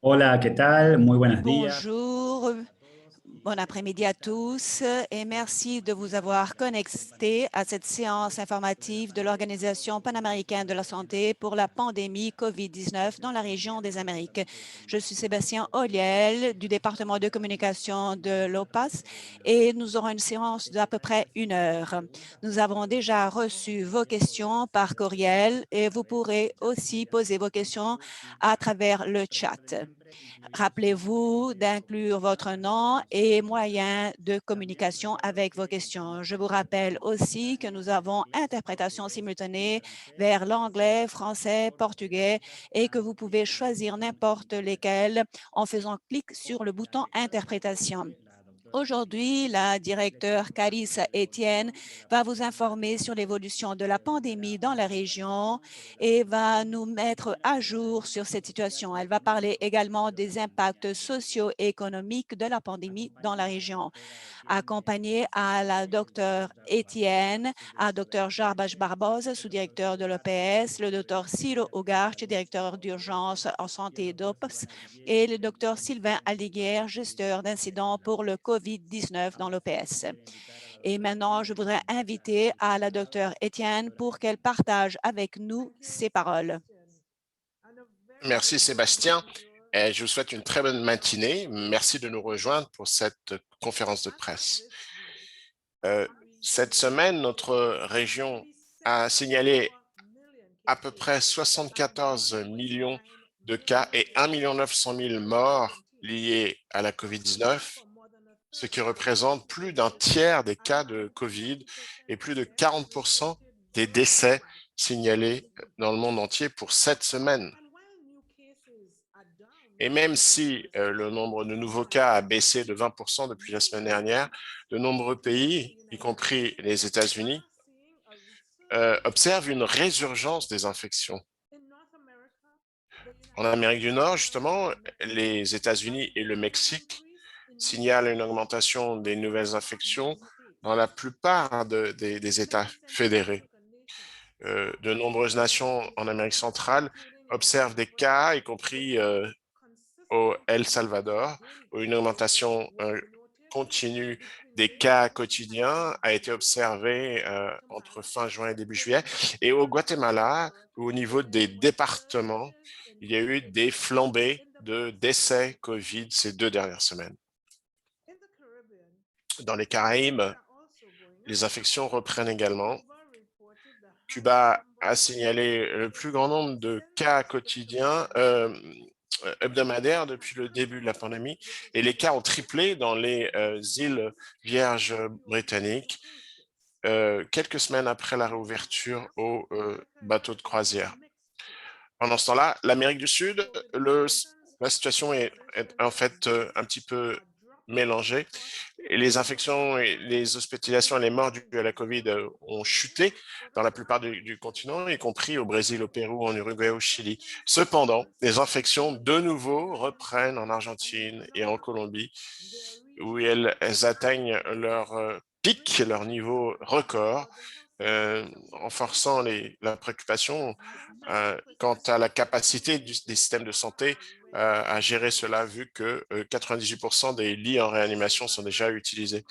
Hola, ¿qué tal? Muy buenos días. Bonjour, bon après-midi à tous et merci de vous avoir connecté à cette séance informative de l'Organisation panaméricaine de la santé pour la pandémie COVID-19 dans la région des Amériques. Je suis Sébastien Oliel du département de communication de l'OPAS et nous aurons une séance d'à peu près 1 heure. Nous avons déjà reçu vos questions par courriel et vous pourrez aussi poser vos questions à travers le chat. Rappelez-vous d'inclure votre nom et moyen de communication avec vos questions. Je vous rappelle aussi que nous avons interprétation simultanée vers l'anglais, français, portugais et que vous pouvez choisir n'importe lesquels en faisant clic sur le bouton interprétation. Aujourd'hui, la directeure Carissa Etienne va vous informer sur l'évolution de la pandémie dans la région et va nous mettre à jour sur cette situation. Elle va parler également des impacts socio-économiques de la pandémie dans la région. Accompagnée à la docteure Etienne, à docteur Jarbaj Barbosa, sous-directeur de l'OPS, le docteur Ciro Ugarte, directeur d'urgence en santé d'OPS, et le docteur Sylvain Aldiguière, gesteur d'incidents pour le COVID-19 dans l'OPS. Et maintenant, je voudrais inviter à la docteure Etienne pour qu'elle partage avec nous ses paroles. Merci Sébastien. Et je vous souhaite une très bonne matinée. Merci de nous rejoindre pour cette conférence de presse. Cette semaine, notre région a signalé à peu près 74 millions de cas et 1,9 million morts liés à la COVID-19, ce qui représente plus d'un tiers des cas de COVID et plus de 40% des décès signalés dans le monde entier pour cette semaine. Et même si le nombre de nouveaux cas a baissé de 20% depuis la semaine dernière, de nombreux pays, y compris les États-Unis, observent une résurgence des infections. En Amérique du Nord, justement, les États-Unis et le Mexique signalent une augmentation des nouvelles infections dans la plupart des États fédérés. De nombreuses nations en Amérique centrale observent des cas, y compris au El Salvador, où une augmentation continue des cas quotidiens a été observée entre fin juin et début juillet. Et au Guatemala, au niveau des départements, il y a eu des flambées de décès COVID ces 2 dernières semaines. Dans les Caraïbes, les infections reprennent également. Cuba a signalé le plus grand nombre de cas quotidiens hebdomadaires depuis le début de la pandémie et les cas ont triplé dans les îles Vierges britanniques quelques semaines après la réouverture aux bateaux de croisière. Pendant ce temps-là, l'Amérique du Sud, la situation est en fait un petit peu mélangée. Et les infections, et les hospitalisations et les morts dues à la COVID ont chuté dans la plupart du continent, y compris au Brésil, au Pérou, en Uruguay, au Chili. Cependant, les infections de nouveau reprennent en Argentine et en Colombie, où elles atteignent leur pic, leur niveau record, renforçant la préoccupation quant à la capacité des systèmes de santé à gérer cela, vu que 98% des lits en réanimation sont déjà utilisés.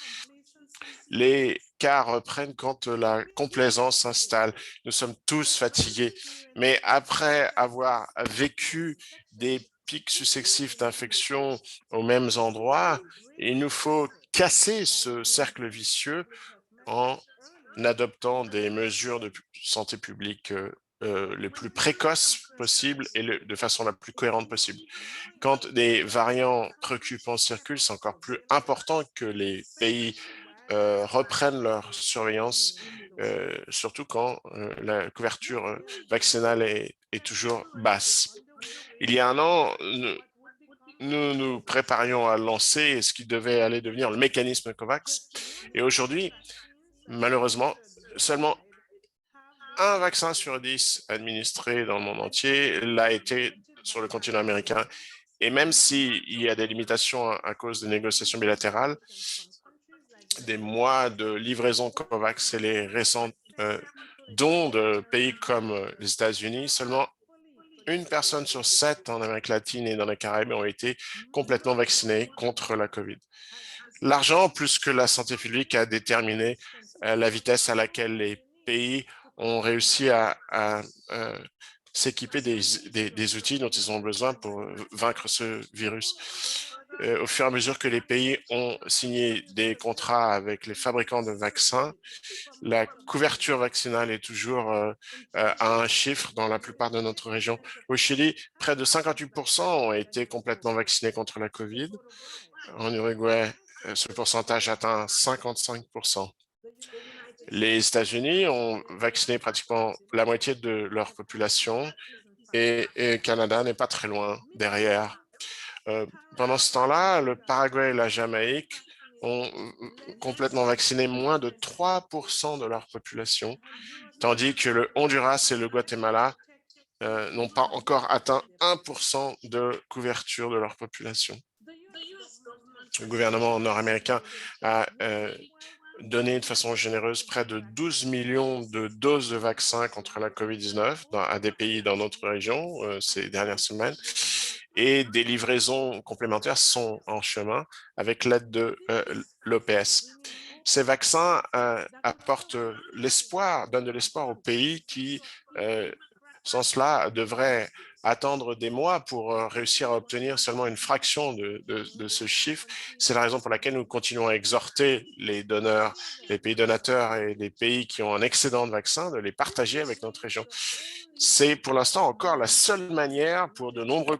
Les cas reprennent quand la complaisance s'installe. Nous sommes tous fatigués, mais après avoir vécu des pics successifs d'infection aux mêmes endroits, il nous faut casser ce cercle vicieux en adoptant des mesures de santé publique les plus précoces possibles et de façon la plus cohérente possible. Quand des variants préoccupants circulent, c'est encore plus important que les pays reprennent leur surveillance, surtout quand la couverture vaccinale est toujours basse. Il y a 1 an, nous nous préparions à lancer ce qui devait aller devenir le mécanisme COVAX. Et aujourd'hui, malheureusement, seulement 1 vaccin sur 10 administré dans le monde entier l'a été sur le continent américain. Et même s'il y a des limitations à cause des négociations bilatérales, des mois de livraison COVAX et les récents dons de pays comme les États-Unis, seulement une personne sur 7 en Amérique latine et dans les Caraïbes ont été complètement vaccinés contre la COVID. L'argent, plus que la santé publique, a déterminé la vitesse à laquelle les pays ont réussi à s'équiper des outils dont ils ont besoin pour vaincre ce virus. Au fur et à mesure que les pays ont signé des contrats avec les fabricants de vaccins, la couverture vaccinale est toujours à un chiffre dans la plupart de notre région. Au Chili, près de 58% ont été complètement vaccinés contre la COVID. En Uruguay, ce pourcentage atteint 55%. Les États-Unis ont vacciné pratiquement la moitié de leur population et Canada n'est pas très loin derrière. Pendant ce temps-là, le Paraguay et la Jamaïque ont complètement vacciné moins de 3% de leur population, tandis que le Honduras et le Guatemala n'ont pas encore atteint 1% de couverture de leur population. Le gouvernement nord-américain a donné de façon généreuse près de 12 millions de doses de vaccins contre la COVID-19 à des pays dans notre région ces dernières semaines. Et des livraisons complémentaires sont en chemin avec l'aide de l'OPS. Ces vaccins apportent l'espoir, donnent de l'espoir aux pays qui, sans cela, devraient attendre des mois pour réussir à obtenir seulement une fraction de ce chiffre. C'est la raison pour laquelle nous continuons à exhorter les donneurs, les pays donateurs et les pays qui ont un excédent de vaccins de les partager avec notre région. C'est pour l'instant encore la seule manière pour de nombreux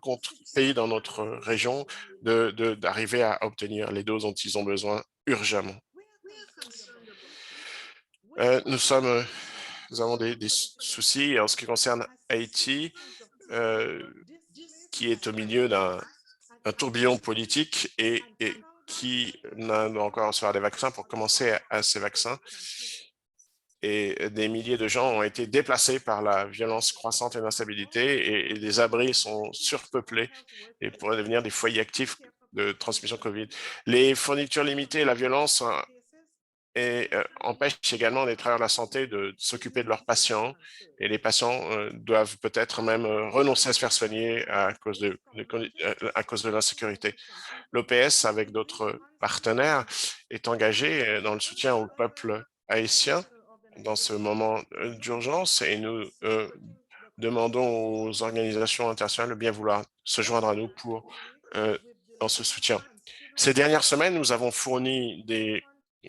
pays dans notre région d'arriver à obtenir les doses dont ils ont besoin urgemment. Nous avons des soucis en ce qui concerne Haïti, qui est au milieu d'un tourbillon politique et qui doit encore recevoir des vaccins pour commencer à ces vaccins. Et des milliers de gens ont été déplacés par la violence croissante et l'instabilité et les abris sont surpeuplés et pourraient devenir des foyers actifs de transmission COVID. Les fournitures limitées et la violence empêchent également les travailleurs de la santé de s'occuper de leurs patients et les patients doivent peut-être même renoncer à se faire soigner à cause de l'insécurité. L'OPS, avec d'autres partenaires, est engagé dans le soutien au peuple haïtien dans ce moment d'urgence et nous demandons aux organisations internationales de bien vouloir se joindre à nous dans ce soutien. Ces dernières semaines, nous avons fourni des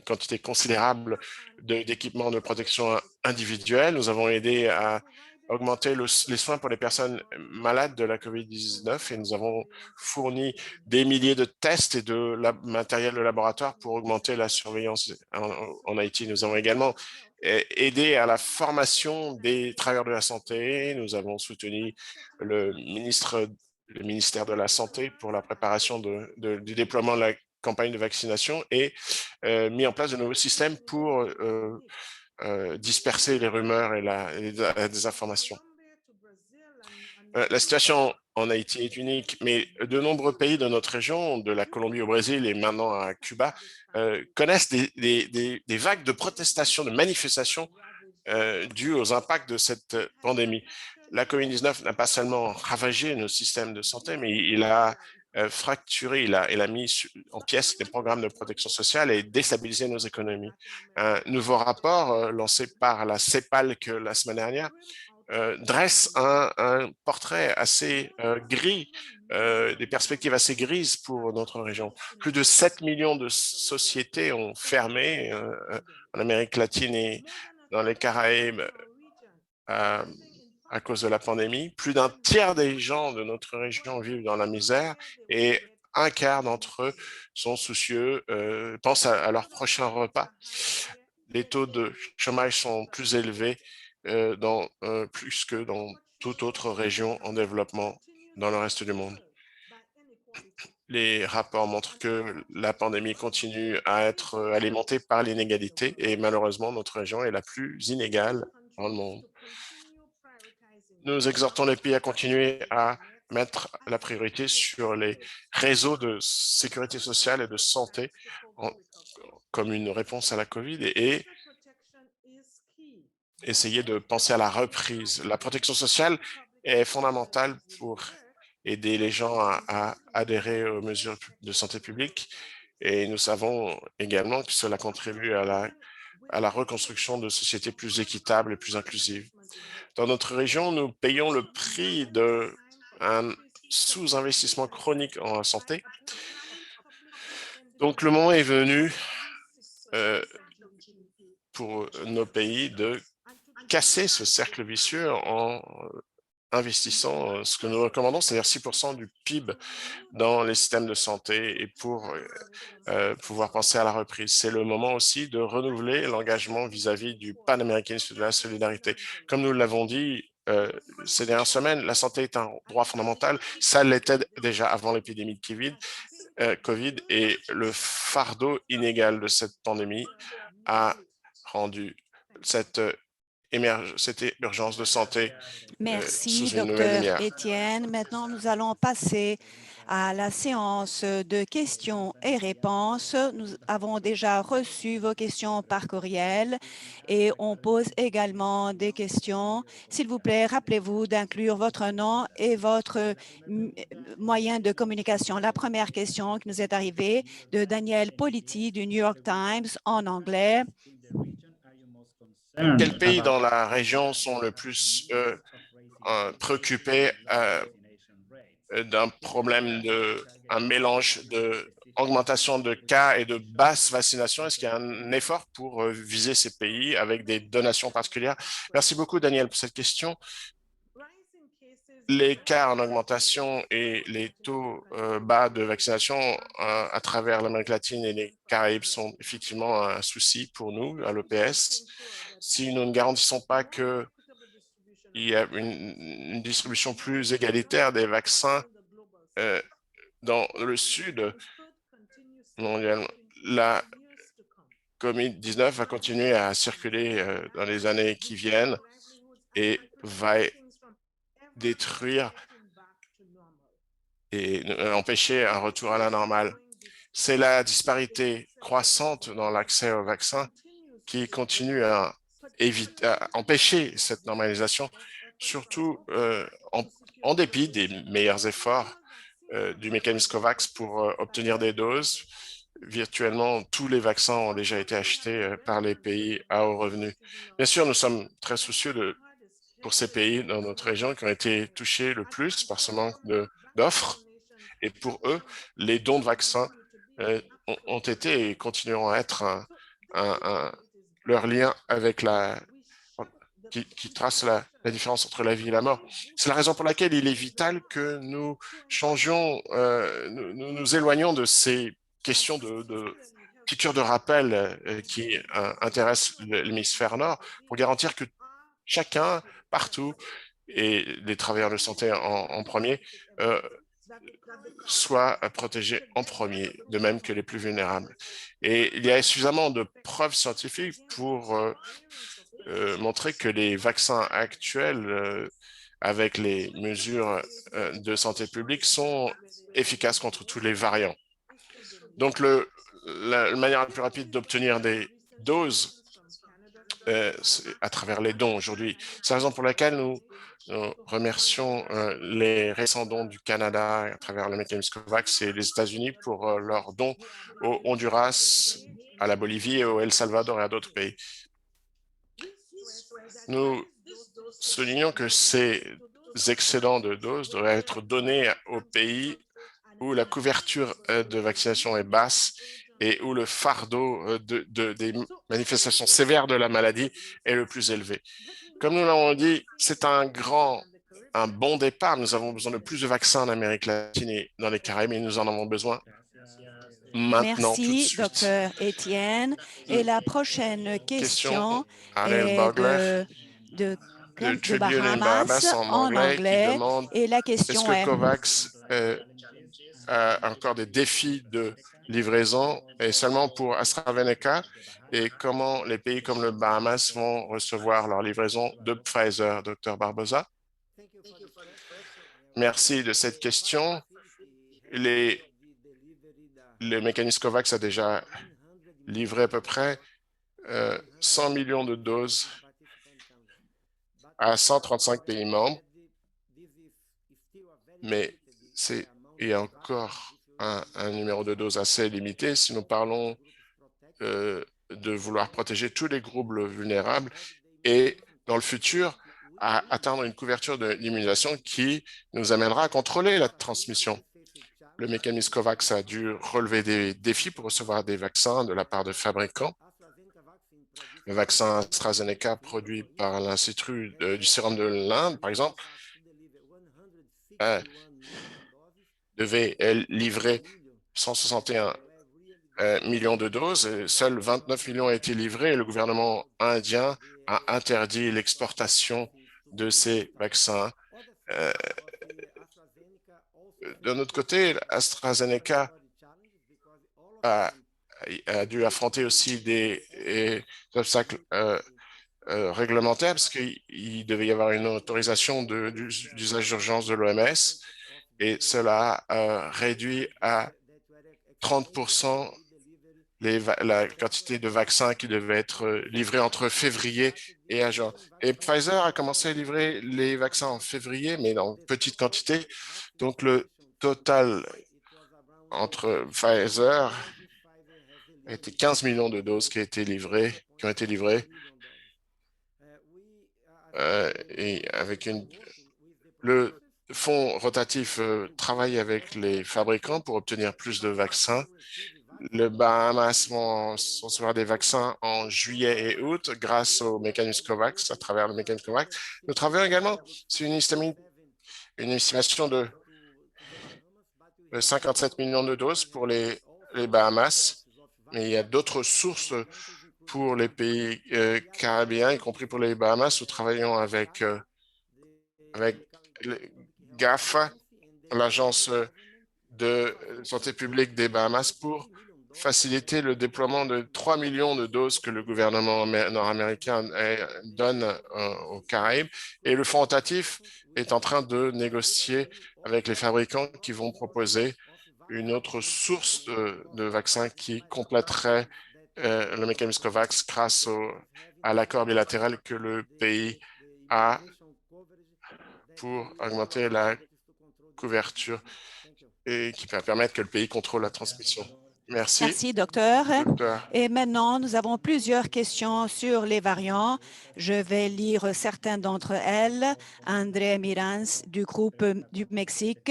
quantités considérables d'équipements de protection individuelle. Nous avons aidé à augmenter les soins pour les personnes malades de la COVID-19 et nous avons fourni des milliers de tests et de matériel de laboratoire pour augmenter la surveillance en Haïti. Nous avons également aidé à la formation des travailleurs de la santé. Nous avons soutenu le ministère de la Santé pour la préparation du déploiement de la campagne de vaccination et mis en place de nouveaux systèmes pour disperser les rumeurs et la désinformation. La situation en Haïti est unique, mais de nombreux pays de notre région, de la Colombie au Brésil et maintenant à Cuba, connaissent des vagues de protestations, de manifestations dues aux impacts de cette pandémie. La COVID-19 n'a pas seulement ravagé nos systèmes de santé, mais il a fracturé, il a mis en pièces des programmes de protection sociale et déstabilisé nos économies. Un nouveau rapport lancé par la CEPAL la semaine dernière dresse un portrait assez gris, des perspectives assez grises pour notre région. Plus de 7 millions de sociétés ont fermé en Amérique latine et dans les Caraïbes à cause de la pandémie. Plus d'un tiers des gens de notre région vivent dans la misère et un quart d'entre eux sont soucieux, pensent à leur prochain repas. Les taux de chômage sont plus élevés plus que dans toute autre région en développement dans le reste du monde. Les rapports montrent que la pandémie continue à être alimentée par l'inégalité et malheureusement, notre région est la plus inégale dans le monde. Nous exhortons les pays à continuer à mettre la priorité sur les réseaux de sécurité sociale et de santé comme une réponse à la COVID et essayer de penser à la reprise. La protection sociale est fondamentale pour aider les gens à adhérer aux mesures de santé publique. Et nous savons également que cela contribue à la reconstruction de sociétés plus équitables et plus inclusives. Dans notre région, nous payons le prix d'un sous-investissement chronique en santé. Donc, le moment est venu pour nos pays de casser ce cercle vicieux en investissant ce que nous recommandons, c'est-à-dire 6% du PIB dans les systèmes de santé et pour pouvoir penser à la reprise. C'est le moment aussi de renouveler l'engagement vis-à-vis du panaméricanisme de la solidarité. Comme nous l'avons dit ces dernières semaines, la santé est un droit fondamental. Ça l'était déjà avant l'épidémie de COVID et le fardeau inégal de cette pandémie a rendu cette urgence de santé sous Merci, une nouvelle Dr. lumière. Étienne. Maintenant, nous allons passer à la séance de questions et réponses. Nous avons déjà reçu vos questions par courriel et on pose également des questions. S'il vous plaît, rappelez-vous d'inclure votre nom et votre moyen de communication. La première question qui nous est arrivée de Daniel Politi du New York Times en anglais. Quels pays dans la région sont le plus préoccupés d'un problème un mélange d'augmentation de cas et de basse vaccination? Est-ce qu'il y a un effort pour viser ces pays avec des donations particulières? Merci beaucoup, Daniel, pour cette question. Les cas en augmentation et les taux bas de vaccination à travers l'Amérique latine et les Caraïbes sont effectivement un souci pour nous, à l'EPS. Si nous ne garantissons pas qu'il y a une distribution plus égalitaire des vaccins dans le sud mondial, la COVID-19 va continuer à circuler dans les années qui viennent et va détruire et empêcher un retour à la normale. C'est la disparité croissante dans l'accès aux vaccins qui continue à empêcher cette normalisation, surtout en dépit des meilleurs efforts du mécanisme COVAX pour obtenir des doses. Virtuellement, tous les vaccins ont déjà été achetés par les pays à haut revenu. Bien sûr, nous sommes très soucieux pour ces pays dans notre région qui ont été touchés le plus par ce manque d'offres. Et pour eux, les dons de vaccins ont été et continueront à être leur lien avec qui trace la différence entre la vie et la mort. C'est la raison pour laquelle il est vital que nous changions, nous éloignions de ces questions de piqûres de rappel qui intéressent l'hémisphère nord pour garantir que chacun, partout, et les travailleurs de santé en premier, soient protégés en premier, de même que les plus vulnérables. Et il y a suffisamment de preuves scientifiques pour montrer que les vaccins actuels, avec les mesures de santé publique, sont efficaces contre tous les variants. Donc, la manière la plus rapide d'obtenir des doses à travers les dons aujourd'hui. C'est la raison pour laquelle nous remercions les récents dons du Canada à travers le mécanisme COVAX et les États-Unis pour leurs dons au Honduras, à la Bolivie, au El Salvador et à d'autres pays. Nous soulignons que ces excédents de doses devraient être donnés aux pays où la couverture de vaccination est basse et où le fardeau des manifestations sévères de la maladie est le plus élevé. Comme nous l'avons dit, c'est un bon départ. Nous avons besoin de plus de vaccins en Amérique latine et dans les Caraïbes, et nous en avons besoin maintenant, tout de Merci, suite. Dr. Étienne. Et la prochaine question est de Tribune in Bahamas en en anglais qui anglais. demande Et la est-ce question que est, COVAX a encore des défis de livraison et seulement pour AstraZeneca et comment les pays comme le Bahamas vont recevoir leur livraison de Pfizer, Dr. Barbosa? Merci de cette question. Le mécanisme COVAX a déjà livré à peu près 100 millions de doses à 135 pays membres mais il y a encore un numéro de doses assez limité. Si nous parlons de vouloir protéger tous les groupes vulnérables et dans le futur à atteindre une couverture d'immunisation qui nous amènera à contrôler la transmission. Le mécanisme COVAX a dû relever des défis pour recevoir des vaccins de la part de fabricants. Le vaccin AstraZeneca produit par l'Institut du sérum de l'Inde, par exemple, devait livrer 161 millions de doses. Seuls 29 millions ont été livrés et le gouvernement indien a interdit l'exportation de ces vaccins. D'un autre côté, AstraZeneca a dû affronter aussi des obstacles réglementaires parce qu'il devait y avoir une autorisation d'usage d'urgence de l'OMS et cela a réduit à 30% la quantité de vaccins qui devaient être livrés entre février et à juin. Et Pfizer a commencé à livrer les vaccins en février, mais dans petite quantité. Donc, le total entre Pfizer a été 15 millions de doses qui ont été livrées. Et avec le fonds rotatif travaille avec les fabricants pour obtenir plus de vaccins. Le Bahamas vont recevoir des vaccins en juillet et août grâce au mécanisme COVAX, à travers le mécanisme COVAX. Nous travaillons également sur une estimation de 57 millions de doses pour les Bahamas, mais il y a d'autres sources pour les pays caribéens, y compris pour les Bahamas. Nous travaillons avec le GAFA, l'agence de santé publique des Bahamas, pour faciliter le déploiement de 3 millions de doses que le gouvernement nord-américain donne aux Caraïbes. Et le fonds rotatif est en train de négocier avec les fabricants qui vont proposer une autre source de vaccins qui compléterait le mécanisme COVAX grâce à l'accord bilatéral que le pays a pour augmenter la couverture et qui va permettre que le pays contrôle la transmission. Merci. Merci, docteur. Docteur. Et maintenant, nous avons plusieurs questions sur les variants. Je vais lire certaines d'entre elles. André Mirans du groupe du Mexique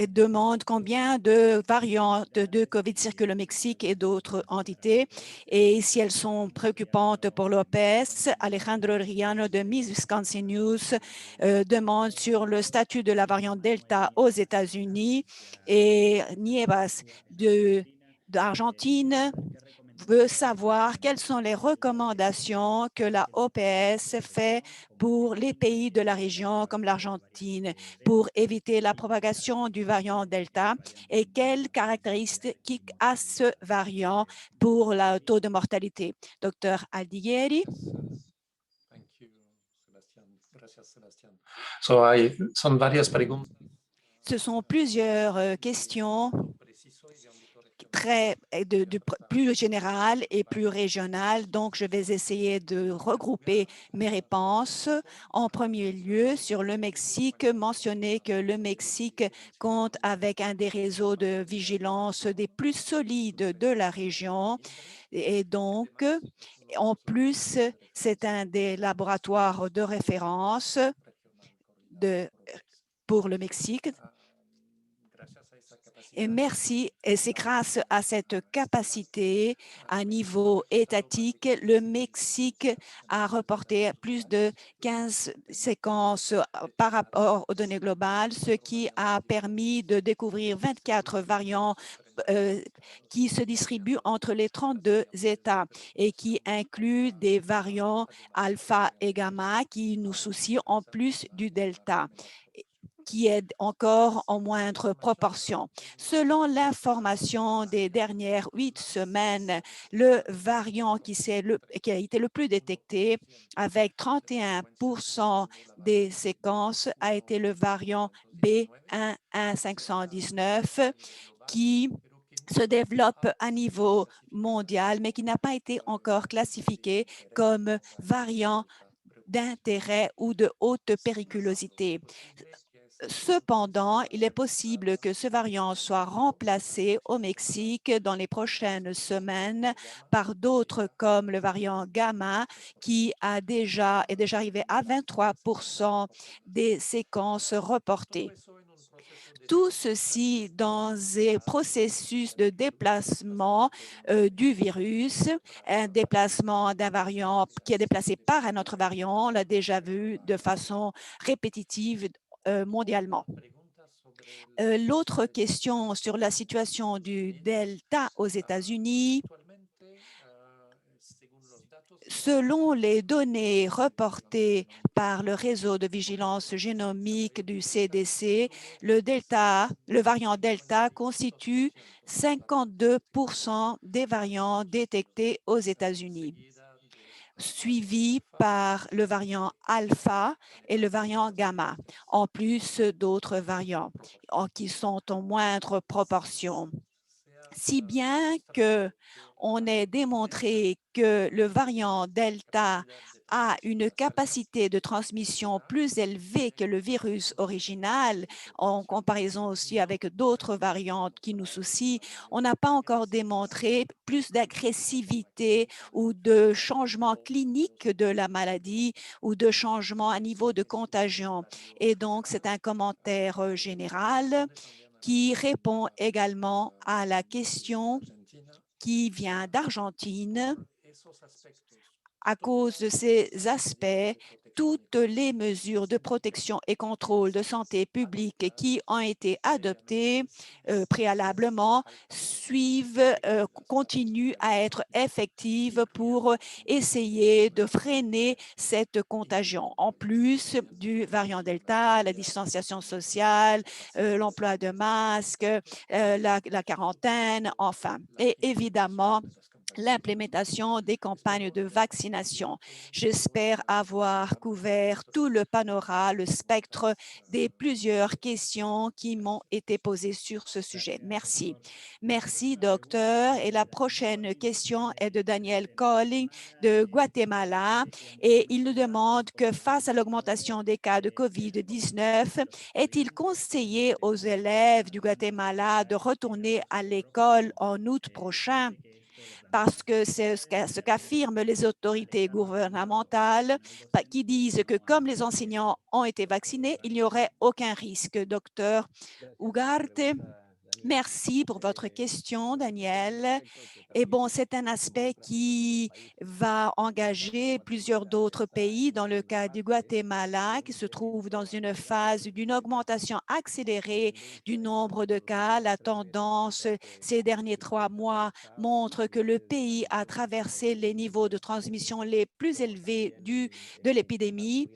demande combien de variants de COVID circulent au Mexique et d'autres entités et si elles sont préoccupantes pour l'OPS. Alejandro Riano de Miss Wisconsin News demande sur le statut de la variante Delta aux États-Unis et Nievas d'Argentine veut savoir quelles sont les recommandations que la OPS fait pour les pays de la région comme l'Argentine pour éviter la propagation du variant Delta et quelles caractéristiques a ce variant pour le taux de mortalité. Docteur Aldieri. Ce sont plusieurs questions plus générales et plus régionales. Donc, je vais essayer de regrouper mes réponses. En premier lieu, sur le Mexique, mentionner que le Mexique compte avec un des réseaux de vigilance des plus solides de la région. Et donc, en plus, c'est un des laboratoires de référence pour le Mexique. Et merci, et c'est grâce à cette capacité à niveau étatique, le Mexique a reporté plus de 15 séquences par rapport aux données globales, ce qui a permis de découvrir 24 variants qui se distribuent entre les 32 États et qui incluent des variants alpha et gamma qui nous soucient en plus du delta, qui est encore en moindre proportion. Selon l'information des dernières 8 semaines, le variant qui a été le plus détecté avec 31% des séquences a été le variant B11519 qui se développe à niveau mondial, mais qui n'a pas été encore classifié comme variant d'intérêt ou de haute périculosité. Cependant, il est possible que ce variant soit remplacé au Mexique dans les prochaines semaines par d'autres comme le variant Gamma qui est déjà arrivé à 23% des séquences reportées. Tout ceci dans un processus de déplacement du virus, un déplacement d'un variant qui est déplacé par un autre variant, on l'a déjà vu de façon répétitive mondialement. L'autre question sur la situation du Delta aux États-Unis, selon les données reportées par le réseau de vigilance génomique du CDC, le variant Delta constitue 52% des variants détectés aux États-Unis, suivi par le variant Alpha et le variant Gamma, en plus d'autres variants qui sont en moindre proportion. Si bien qu'on ait démontré que le variant Delta a une capacité de transmission plus élevée que le virus original, en comparaison aussi avec d'autres variantes qui nous soucient, on n'a pas encore démontré plus d'agressivité ou de changement clinique de la maladie ou de changement à niveau de contagion. Et donc, c'est un commentaire général qui répond également à la question qui vient d'Argentine. À cause de ces aspects, toutes les mesures de protection et contrôle de santé publique qui ont été adoptées préalablement continuent à être effectives pour essayer de freiner cette contagion. En plus du variant Delta, la distanciation sociale, l'emploi de masques, la quarantaine, enfin. Et évidemment, l'implémentation des campagnes de vaccination. J'espère avoir couvert tout le panorama, le spectre des plusieurs questions qui m'ont été posées sur ce sujet. Merci. Merci, docteur. Et la prochaine question est de Daniel Colling de Guatemala et il nous demande que face à l'augmentation des cas de COVID-19, est-il conseillé aux élèves du Guatemala de retourner à l'école en août prochain? Parce que c'est ce qu'affirment les autorités gouvernementales qui disent que comme les enseignants ont été vaccinés, il n'y aurait aucun risque. Docteur Ugarte, merci pour votre question, Daniel. Et bon, c'est un aspect qui va engager plusieurs d'autres pays. Dans le cas du Guatemala, qui se trouve dans une phase d'une augmentation accélérée du nombre de cas. La tendance ces derniers 3 mois montre que le pays a traversé les niveaux de transmission les plus élevés de l'épidémie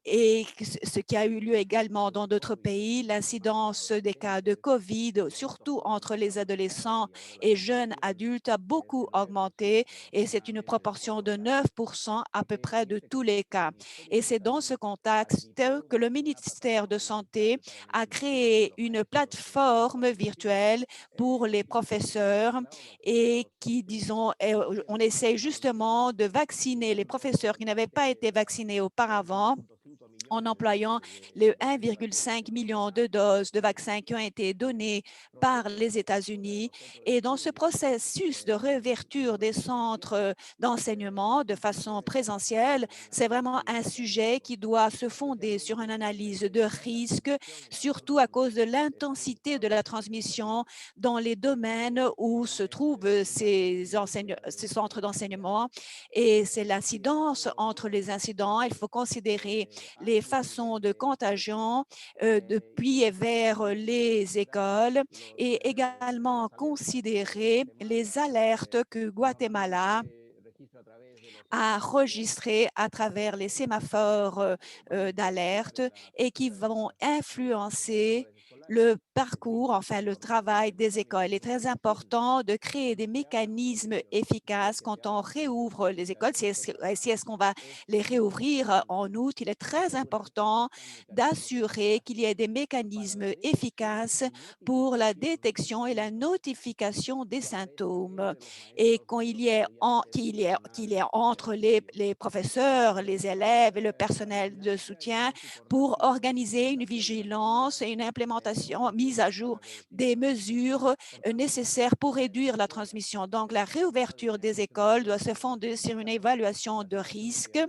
et ce qui a eu lieu également dans d'autres pays. L'incidence des cas de COVID, surtout entre les adolescents et jeunes adultes, a beaucoup augmenté et c'est une proportion de 9% à peu près de tous les cas. Et c'est dans ce contexte que le ministère de Santé a créé une plateforme virtuelle pour les professeurs et qui, disons, on essaie justement de vacciner les professeurs qui n'avaient pas été vaccinés auparavant en employant les 1,5 million de doses de vaccins qui ont été données par les États-Unis. Et dans ce processus de réouverture des centres d'enseignement de façon présentielle, c'est vraiment un sujet qui doit se fonder sur une analyse de risque, surtout à cause de l'intensité de la transmission dans les domaines où se trouvent ces centres d'enseignement. Et c'est l'incidence entre les incidents. Il faut considérer les façons de contagion depuis et vers les écoles et également considérer les alertes que Guatemala a enregistrées à travers les sémaphores d'alerte et qui vont influencer le parcours, enfin le travail des écoles. Il est très important de créer des mécanismes efficaces quand on réouvre les écoles. Si est-ce qu'on va les réouvrir en août, il est très important d'assurer qu'il y ait des mécanismes efficaces pour la détection et la notification des symptômes et qu'il y ait entre les professeurs, les élèves et le personnel de soutien pour organiser une vigilance et une implémentation, mise à jour des mesures nécessaires pour réduire la transmission. Donc, la réouverture des écoles doit se fonder sur une évaluation de risque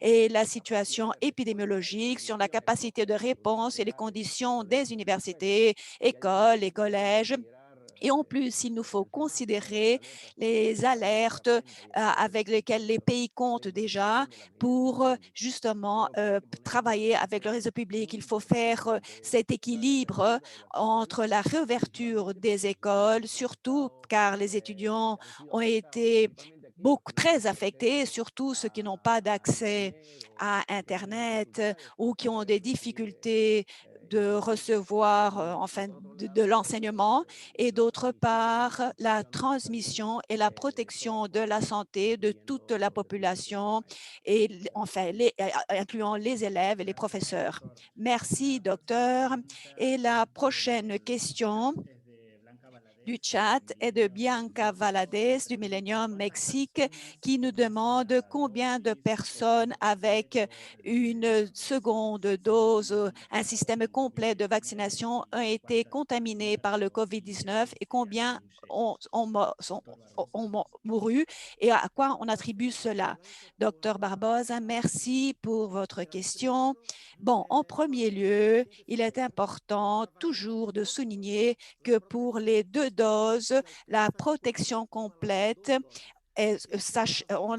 et la situation épidémiologique, sur la capacité de réponse et les conditions des universités, écoles et collèges. Et en plus, il nous faut considérer les alertes avec lesquelles les pays comptent déjà pour justement travailler avec le réseau public. Il faut faire cet équilibre entre la réouverture des écoles, surtout car les étudiants ont été très affectés, surtout ceux qui n'ont pas d'accès à Internet ou qui ont des difficultés de recevoir enfin de l'enseignement et d'autre part la transmission et la protection de la santé de toute la population et enfin incluant les élèves et les professeurs. Merci, docteur. Et la prochaine question du chat est de Bianca Valadez du Millennium Mexique qui nous demande combien de personnes avec une seconde dose, un système complet de vaccination ont été contaminées par le COVID-19 et combien ont mouru et à quoi on attribue cela. Docteur Barbosa, merci pour votre question. Bon, en premier lieu, il est important toujours de souligner que pour les 2 doses, la protection complète, on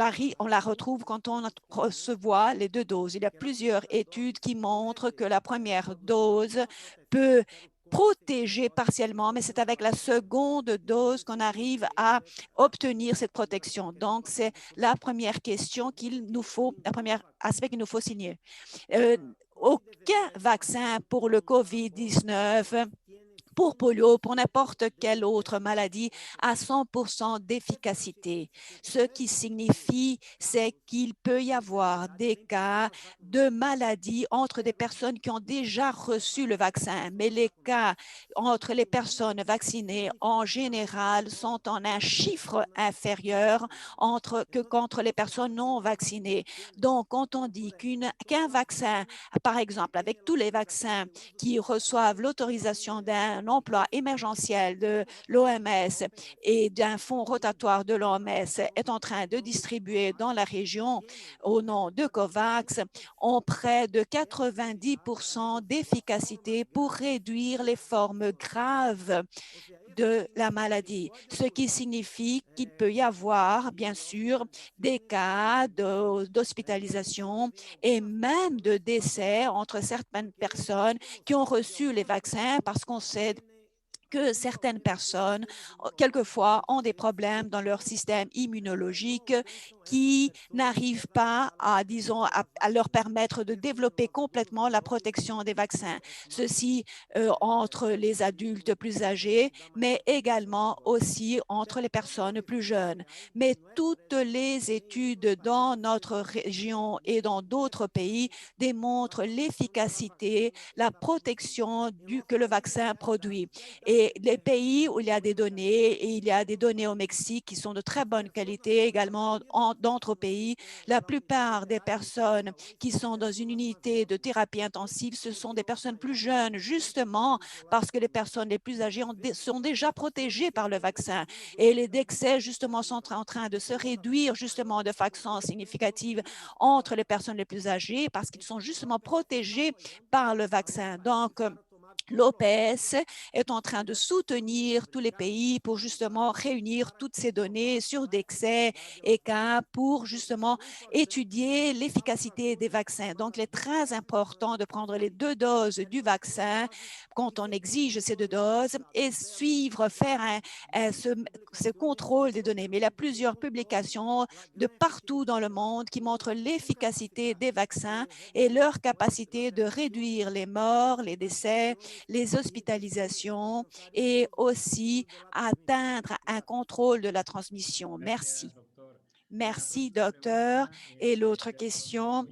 la retrouve quand on reçoit les 2 doses. Il y a plusieurs études qui montrent que la première dose peut protéger partiellement, mais c'est avec la seconde dose qu'on arrive à obtenir cette protection. Donc, c'est la première question le premier aspect qu'il nous faut signer. Aucun vaccin pour le COVID-19 pour polio, pour n'importe quelle autre maladie, à 100% d'efficacité. Ce qui signifie, c'est qu'il peut y avoir des cas de maladies entre des personnes qui ont déjà reçu le vaccin, mais les cas entre les personnes vaccinées en général sont en un chiffre inférieur qu'entre les personnes non vaccinées. Donc, quand on dit qu'un vaccin, par exemple, avec tous les vaccins qui reçoivent l'autorisation d'un emploi émergentiel de l'OMS et d'un fonds rotatoire de l'OMS est en train de distribuer dans la région au nom de COVAX ont près de 90% d'efficacité pour réduire les formes graves de la maladie, ce qui signifie qu'il peut y avoir, bien sûr, des cas d'hospitalisation et même de décès entre certaines personnes qui ont reçu les vaccins parce qu'on sait que certaines personnes, quelquefois, ont des problèmes dans leur système immunologique qui n'arrivent pas disons, à leur permettre de développer complètement la protection des vaccins. Ceci entre les adultes plus âgés, mais également aussi entre les personnes plus jeunes. Mais toutes les études dans notre région et dans d'autres pays démontrent l'efficacité, la protection que le vaccin produit. Et les pays où il y a des données, et il y a des données au Mexique qui sont de très bonne qualité, également dans d'autres pays, la plupart des personnes qui sont dans une unité de thérapie intensive, ce sont des personnes plus jeunes, justement parce que les personnes les plus âgées sont déjà protégées par le vaccin. Et les décès, justement, sont en train de se réduire, justement, de façon significative entre les personnes les plus âgées parce qu'ils sont justement protégés par le vaccin. Donc, l'OPS est en train de soutenir tous les pays pour justement réunir toutes ces données sur décès et cas pour justement étudier l'efficacité des vaccins. Donc, il est très important de prendre les 2 doses du vaccin quand on exige ces 2 doses et faire ce contrôle des données. Mais il y a plusieurs publications de partout dans le monde qui montrent l'efficacité des vaccins et leur capacité de réduire les morts, les décès les hospitalisations et aussi atteindre un contrôle de la transmission. Merci. Merci, docteur. Et l'autre question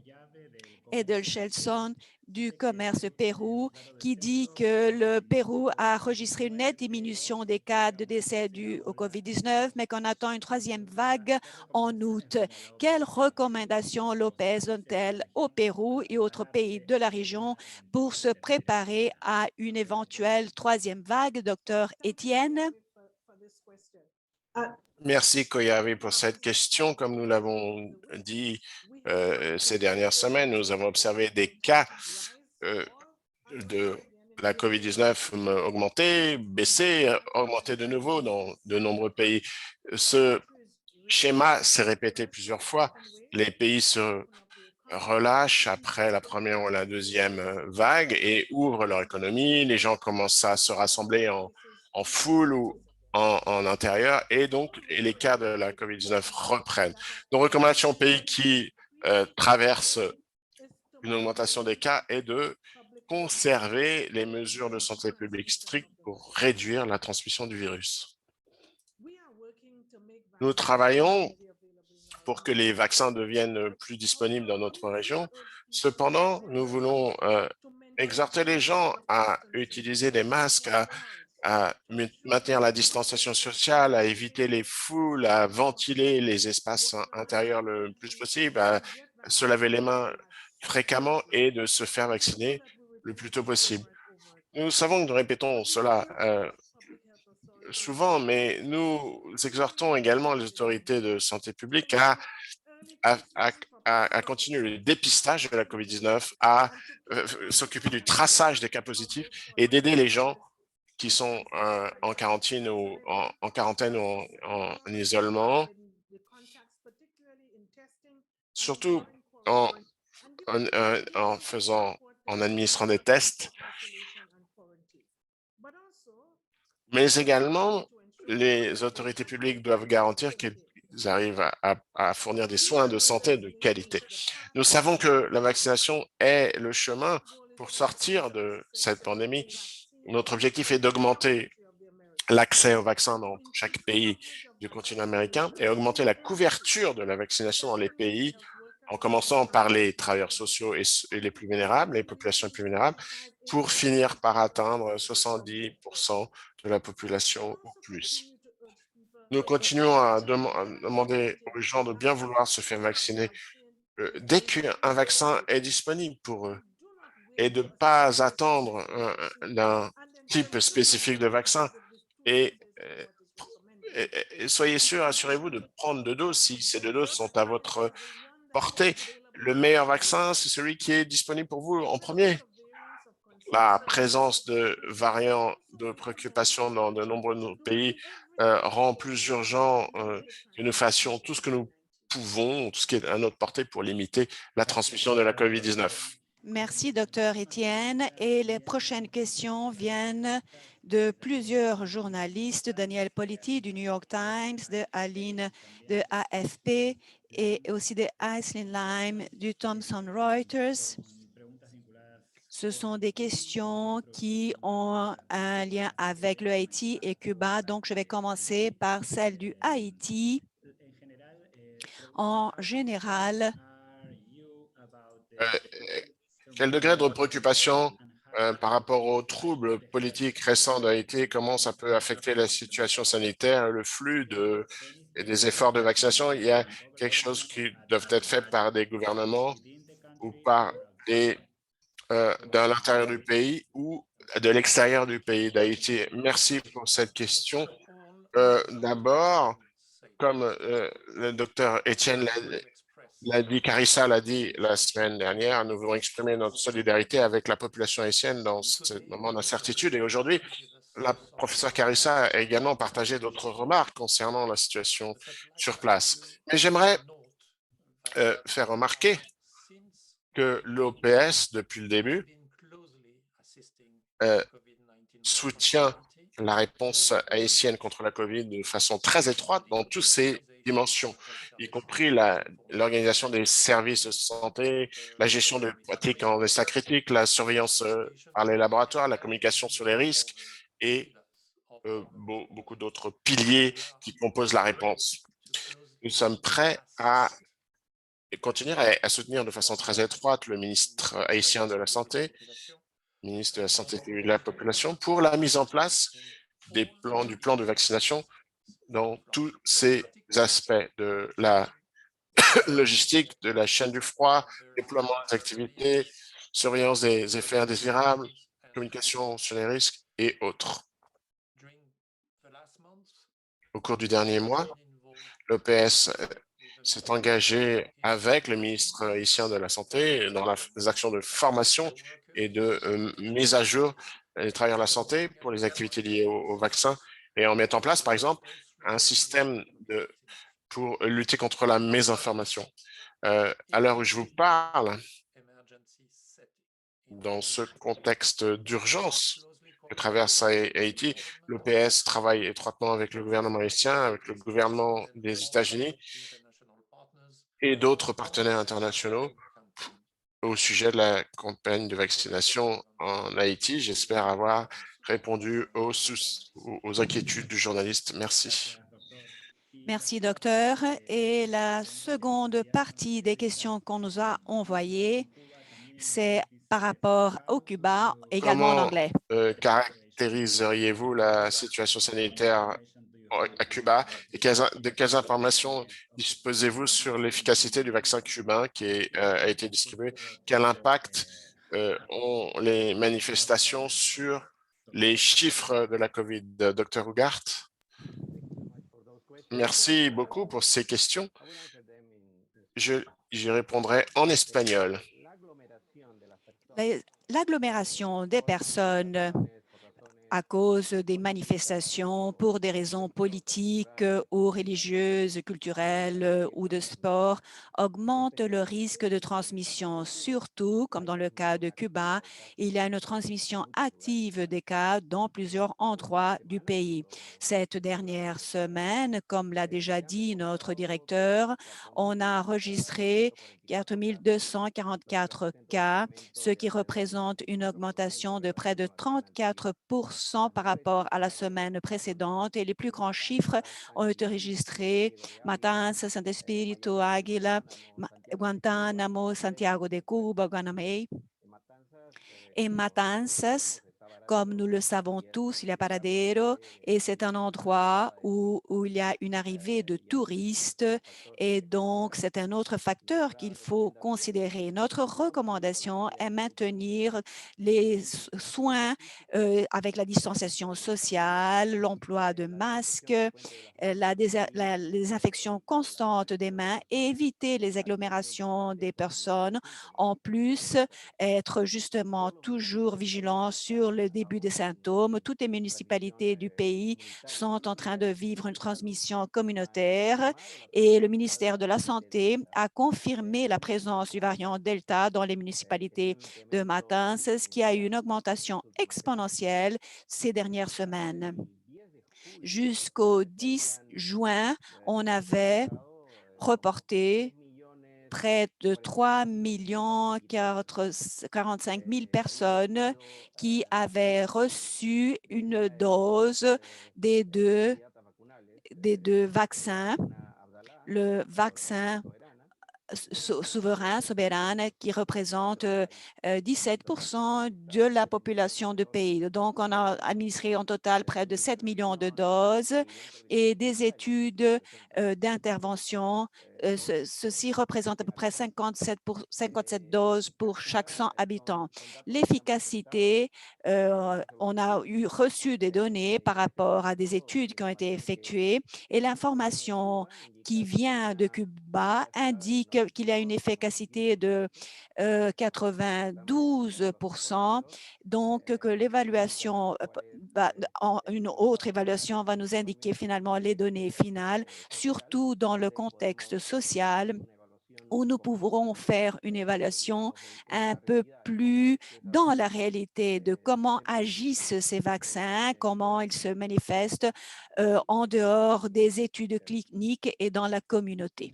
est de Shelson du commerce Pérou, qui dit que le Pérou a enregistré une nette diminution des cas de décès dus au COVID-19, mais qu'on attend une troisième vague en août. Quelles recommandations Lopez donne-t-elle au Pérou et autres pays de la région pour se préparer à une éventuelle troisième vague, docteur Étienne? Merci, Koyavi, pour cette question. Comme nous l'avons dit ces dernières semaines, nous avons observé des cas de la COVID-19 augmenter, baisser, augmenter de nouveau dans de nombreux pays. Ce schéma s'est répété plusieurs fois. Les pays se relâchent après la première ou la deuxième vague et ouvrent leur économie. Les gens commencent à se rassembler en foule ou en intérieur et donc les cas de la COVID-19 reprennent. Nos recommandations aux pays qui traversent une augmentation des cas est de conserver les mesures de santé publique strictes pour réduire la transmission du virus. Nous travaillons pour que les vaccins deviennent plus disponibles dans notre région. Cependant, nous voulons exhorter les gens à utiliser des masques, à maintenir la distanciation sociale, à éviter les foules, à ventiler les espaces intérieurs le plus possible, à se laver les mains fréquemment et de se faire vacciner le plus tôt possible. Nous savons que nous répétons cela souvent, mais nous exhortons également les autorités de santé publique à continuer le dépistage de la COVID-19, à s'occuper du traçage des cas positifs et d'aider les gens qui sont en quarantaine ou en isolement, surtout en en administrant des tests, mais également les autorités publiques doivent garantir qu'ils arrivent à fournir des soins de santé de qualité. Nous savons que la vaccination est le chemin pour sortir de cette pandémie. Notre objectif est d'augmenter l'accès aux vaccins dans chaque pays du continent américain et augmenter la couverture de la vaccination dans les pays, en commençant par les travailleurs sociaux et les plus vulnérables, les populations les plus vulnérables, pour finir par atteindre 70% de la population ou plus. Nous continuons à demander aux gens de bien vouloir se faire vacciner dès qu'un vaccin est disponible pour eux et de ne pas attendre d'un type spécifique de vaccin. Et soyez sûrs, assurez-vous de prendre 2 doses si ces 2 doses sont à votre portée. Le meilleur vaccin, c'est celui qui est disponible pour vous en premier. La présence de variants de préoccupation dans de nombreux pays rend plus urgent que nous fassions tout ce que nous pouvons, tout ce qui est à notre portée pour limiter la transmission de la COVID-19. Merci, docteur Étienne. Et les prochaines questions viennent de plusieurs journalistes, Daniel Politi du New York Times, de Aline de AFP et aussi de Aislinn Lime du Thomson Reuters. Ce sont des questions qui ont un lien avec le Haïti et Cuba. Donc, je vais commencer par celle du Haïti. En général, quel degré de préoccupation par rapport aux troubles politiques récents d'Haïti, comment ça peut affecter la situation sanitaire, le flux et des efforts de vaccination? Il y a quelque chose qui doivent être fait par des gouvernements ou par dans l'intérieur du pays ou de l'extérieur du pays d'Haïti? Merci pour cette question. D'abord, comme le docteur Étienne l'a dit, Carissa l'a dit la semaine dernière, nous voulons exprimer notre solidarité avec la population haïtienne dans ce moment d'incertitude. Et aujourd'hui, la professeure Carissa a également partagé d'autres remarques concernant la situation sur place. Mais j'aimerais faire remarquer que l'OPS, depuis le début, soutient la réponse haïtienne contre la COVID de façon très étroite dans tous ses dimensions, y compris l'organisation des services de santé, la gestion de pratiques en essais critiques, la surveillance par les laboratoires, la communication sur les risques et beaucoup d'autres piliers qui composent la réponse. Nous sommes prêts à continuer à soutenir de façon très étroite le ministre haïtien de la Santé, ministre de la Santé et de la Population, pour la mise en place du plan de vaccination dans tous ces aspects de la logistique, de la chaîne du froid, déploiement des activités, surveillance des effets indésirables, communication sur les risques et autres. Au cours du dernier mois, l'OPS s'est engagé avec le ministre haïtien de la Santé dans les actions de formation et de mise à jour des travailleurs de la santé pour les activités liées au vaccin et en mettant en place, par exemple, un système pour lutter contre la mésinformation. À l'heure où je vous parle, dans ce contexte d'urgence que traverse Haïti, l'OPS travaille étroitement avec le gouvernement haïtien, avec le gouvernement des États-Unis et d'autres partenaires internationaux au sujet de la campagne de vaccination en Haïti. J'espère avoir répondu aux inquiétudes du journaliste. Merci. Merci, docteur. Et la seconde partie des questions qu'on nous a envoyées, c'est par rapport au Cuba, également en Comment anglais. caractériseriez-vous la situation sanitaire à Cuba et de quelles informations disposez-vous sur l'efficacité du vaccin cubain qui a été distribué? Quel impact ont les manifestations sur les chiffres de la COVID? Dr. Ugart? Merci beaucoup pour ces questions. J'y répondrai en espagnol. L'agglomération des personnes à cause des manifestations pour des raisons politiques ou religieuses, culturelles ou de sport augmente le risque de transmission. Surtout, comme dans le cas de Cuba, il y a une transmission active des cas dans plusieurs endroits du pays. Cette dernière semaine, comme l'a déjà dit notre directeur, on a enregistré 4 244 cas, ce qui représente une augmentation de près de 34 par rapport à la semaine précédente et les plus grands chiffres ont été enregistrés Matanzas, San Espíritu, Águila, Guantánamo, Santiago de Cuba, Guanamey. Et Matanzas, comme nous le savons tous, il y a Paradero et c'est un endroit où il y a une arrivée de touristes et donc c'est un autre facteur qu'il faut considérer. Notre recommandation est maintenir les soins avec la distanciation sociale, l'emploi de masques, la désinfection constante des mains et éviter les agglomérations des personnes. En plus, être justement toujours vigilant sur le début des symptômes. Toutes les municipalités du pays sont en train de vivre une transmission communautaire et le ministère de la Santé a confirmé la présence du variant Delta dans les municipalités de Matanzas, ce qui a eu une augmentation exponentielle ces dernières semaines. Jusqu'au 10 juin, on avait reporté près de 3 45 000 personnes qui avaient reçu une dose des deux vaccins. Le vaccin souverain, qui représente 17 de la population du pays. Donc, on a administré en total près de 7 millions de doses et des études d'intervention. Ceci représente à peu près 57 doses pour chaque 100 habitants. L'efficacité, on a reçu des données par rapport à des études qui ont été effectuées et l'information qui vient de Cuba indique qu'il y a une efficacité de 92 donc que l'évaluation, une autre évaluation va nous indiquer finalement les données finales, surtout dans le contexte social où nous pourrons faire une évaluation un peu plus dans la réalité de comment agissent ces vaccins, comment ils se manifestent en dehors des études cliniques et dans la communauté.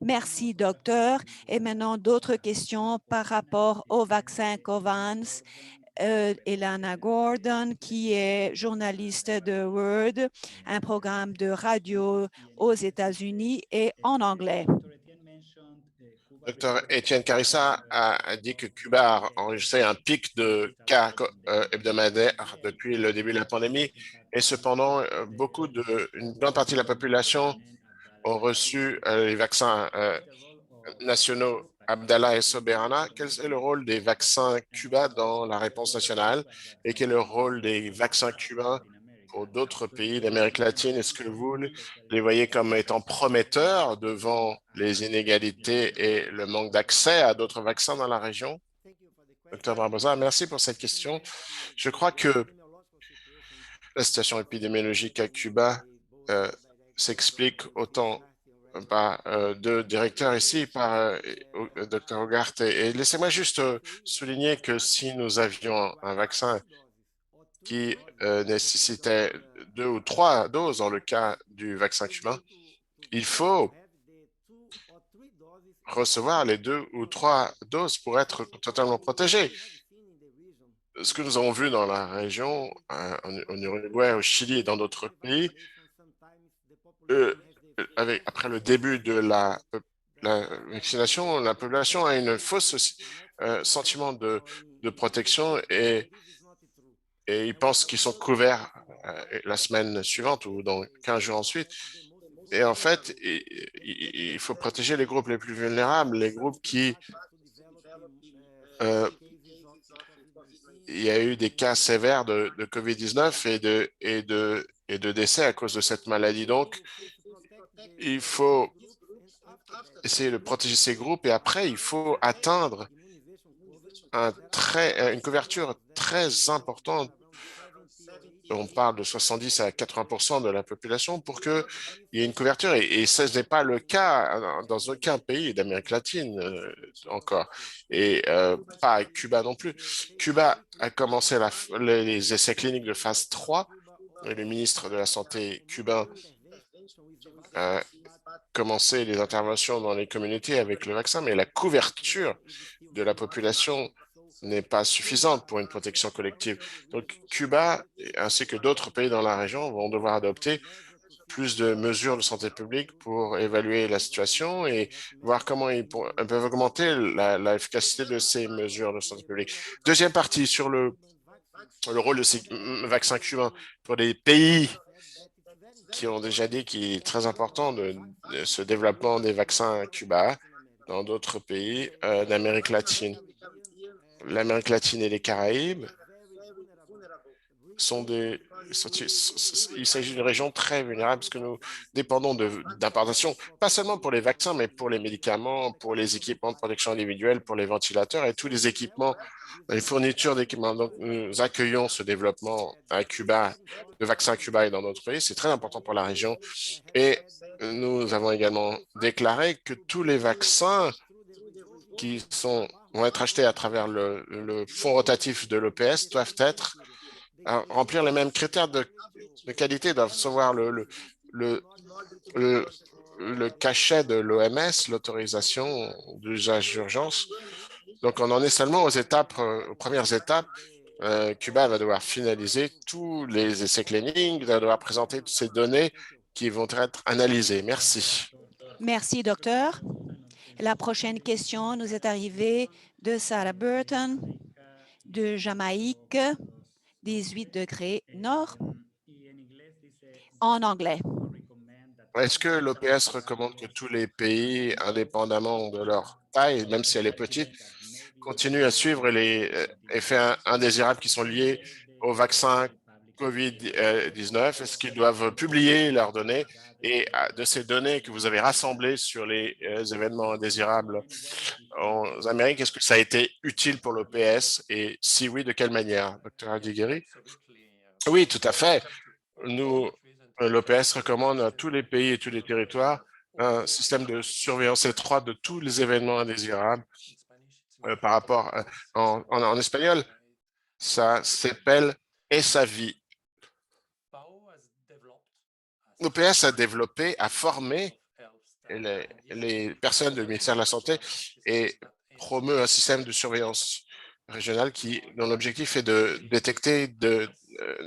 Merci, docteur. Et maintenant, d'autres questions par rapport au vaccin Covance. Elana Gordon, qui est journaliste de Word, un programme de radio aux États-Unis et en anglais. Dr Étienne Carissa a dit que Cuba a enregistré un pic de cas hebdomadaires depuis le début de la pandémie et cependant, une grande partie de la population ont reçu les vaccins nationaux Abdallah et Soberana. Quel est le rôle des vaccins Cuba dans la réponse nationale et quel est le rôle des vaccins cubains pour d'autres pays d'Amérique latine? Est-ce que vous les voyez comme étant prometteurs devant les inégalités et le manque d'accès à d'autres vaccins dans la région? Dr Barbosa, merci pour cette question. Je crois que la situation épidémiologique à Cuba s'explique autant par deux directeurs ici, par Dr Hogarth. Et laissez-moi juste souligner que si nous avions un vaccin qui nécessitait 2 ou 3 doses dans le cas du vaccin cubain, il faut recevoir les 2 ou 3 doses pour être totalement protégé. Ce que nous avons vu dans la région, en Uruguay, au Chili et dans d'autres pays, après le début de la vaccination, la population a une fausse sentiment de protection et ils pensent qu'ils sont couverts la semaine suivante ou dans 15 jours ensuite. Et en fait, il faut protéger les groupes les plus vulnérables, les groupes qui... il y a eu des cas sévères de COVID-19 et de décès à cause de cette maladie. Donc, il faut essayer de protéger ces groupes et après, il faut atteindre une couverture très importante. On parle de 70 à 80% de la population pour qu'il y ait une couverture. Et ce n'est pas le cas dans aucun pays d'Amérique latine encore. Et pas à Cuba non plus. Cuba a commencé les essais cliniques de phase 3. Et le ministre de la Santé cubain a commencé les interventions dans les communautés avec le vaccin, mais la couverture de la population n'est pas suffisante pour une protection collective. Donc, Cuba, ainsi que d'autres pays dans la région, vont devoir adopter plus de mesures de santé publique pour évaluer la situation et voir comment ils peuvent augmenter l'efficacité de ces mesures de santé publique. Deuxième partie, sur le rôle de ces vaccins cubains pour les pays qui ont déjà dit qu'il est très important de ce développement des vaccins à Cuba dans d'autres pays d'Amérique latine. L'Amérique latine et les Caraïbes il s'agit d'une région très vulnérable parce que nous dépendons d'importations, pas seulement pour les vaccins, mais pour les médicaments, pour les équipements de protection individuelle, pour les ventilateurs et tous les équipements, les fournitures d'équipements. Donc, nous accueillons ce développement à Cuba, de vaccins à Cuba et dans d'autres pays. C'est très important pour la région. Et nous avons également déclaré que tous les vaccins qui vont être achetés à travers le fonds rotatif de l'OPS doivent remplir les mêmes critères de qualité, doivent recevoir le cachet de l'OMS, l'autorisation d'usage d'urgence. Donc, on en est seulement aux premières étapes. Cuba va devoir finaliser tous les essais cliniques, va devoir présenter toutes ces données qui vont être analysées. Merci. Merci, docteur. La prochaine question nous est arrivée de Sarah Burton, de Jamaïque, 18 degrés nord, en anglais. Est-ce que l'OPS recommande que tous les pays, indépendamment de leur taille, même si elle est petite, continuent à suivre les effets indésirables qui sont liés au vaccin COVID-19? Est-ce qu'ils doivent publier leurs données et de ces données que vous avez rassemblées sur les événements indésirables en Amérique, est-ce que ça a été utile pour l'OPS et si oui, de quelle manière? Dr. Adighieri? Oui, tout à fait. L'OPS recommande à tous les pays et tous les territoires un système de surveillance étroite de tous les événements indésirables par rapport en espagnol, ça s'appelle ESAVI. L'OPS a développé, a formé les personnes du ministère de la Santé et promeut un système de surveillance régionale dont l'objectif est de détecter, de